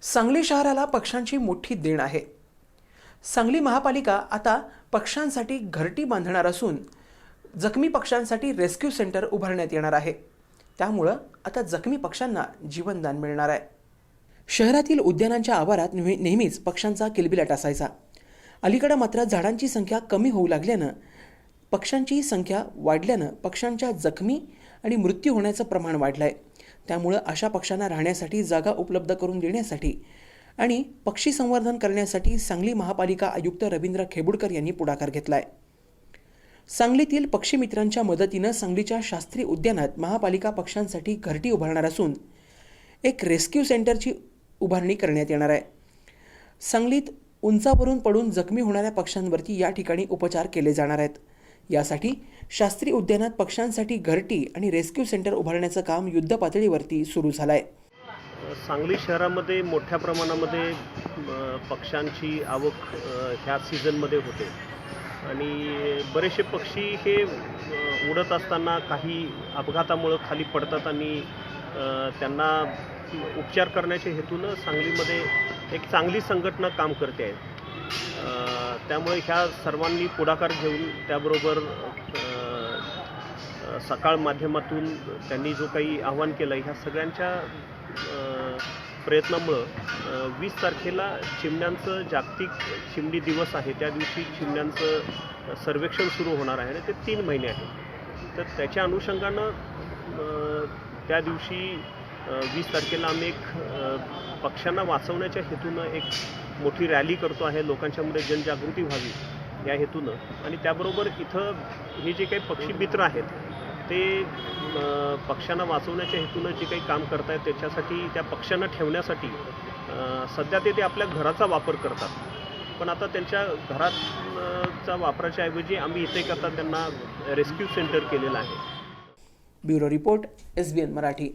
सांगली शहराला पक्ष्यांची मोठी देण आहे। सांगली महापालिका आता पक्ष्यांसाठी घरटी बांधणार असून जखमी पक्ष्यांसाठी रेस्क्यू सेंटर उभारण्यात येणार आहे। त्यामुळे आता जखमी पक्ष्यांना जीवनदान मिळणार आहे। शहरातील उद्यानांच्या आवारात नेहमीच पक्ष्यांचा किलबिलाट असायचा। अलीकडे मात्र झाडांची संख्या कमी होऊ लागल्याने पक्ष्यांची संख्या वाढल्याने पक्ष्यांच्या जखमी आणि मृत्यू होण्याचं प्रमाण वाढलंय। त्यामुळे अशा पक्ष्यांना राहण्यासाठी जागा उपलब्ध करून देण्यासाठी आणि पक्षी संवर्धन करण्यासाठी सांगली महापालिका आयुक्त रवींद्र खेबुडकर यांनी पुढाकार घेतलाय। सांगलीतील पक्षी मित्रांच्या मदतीने सांगलीच्या शास्त्री उद्यानात महापालिका पक्ष्यांसाठी घरटी उभारणार असून एक रेस्क्यू सेंटरची उभारणी करण्यात येणार आहे। सांगलीत उंचावरून पडून जखमी होणाऱ्या पक्ष्यांवरती या ठिकाणी उपचार केले जाणार आहेत। यासाठी शास्त्री उद्यानात पक्ष्यांसाठी घरटी आणि रेस्क्यू सेंटर उभारण्याचं काम युद्ध पातळीवरती सुरू झालंय। सांगली शहरामध्ये मोठ्या प्रमाणामध्ये पक्ष्यांची आवक ह्या सीझनमध्ये होते आणि बरेचसे पक्षी हे उडत असताना काही अपघातामुळे खाली पडतात आणि त्यांना उपचार करण्याच्या हेतूनं सांगलीमध्ये एक चांगली संघटना काम करते आहे। त्यामुळे ह्या सर्वांनी पुढाकार घेऊन त्याबरोबर सकाळ माध्यमातून त्यांनी जो काही आवाहन केलं ह्या सगळ्यांच्या प्रयत्नामुळं 20 तारखेला चिमण्यांचं जागतिक चिमणी दिवस आहे। त्या दिवशी चिमण्यांचं सर्वेक्षण सुरू होणार आहे आणि ते 3 महिने आहे। तर त्याच्या अनुषंगानं त्या दिवशी 20 तारखेला आम्ही एक पक्ष्यांना वाचवण्याच्या हेतूनं एक मोठी रॅली करतो आहे। लोकांच्यामध्ये जनजागृती व्हावी या हेतूनं आणि त्याबरोबर इथं हे जे काही पक्षी मित्र आहेत ते पक्ष्यांना वाचवण्याच्या हेतूनं जे काही काम करतायत त्याच्यासाठी त्या पक्ष्यांना ठेवण्यासाठी सध्या ते आपल्या घराचा वापर करतात, पण आता त्यांच्या घराचा वापराच्या ऐवजी आम्ही इथे करता त्यांना रेस्क्यू सेंटर केलेलं आहे। Bureau report SBN Marathi.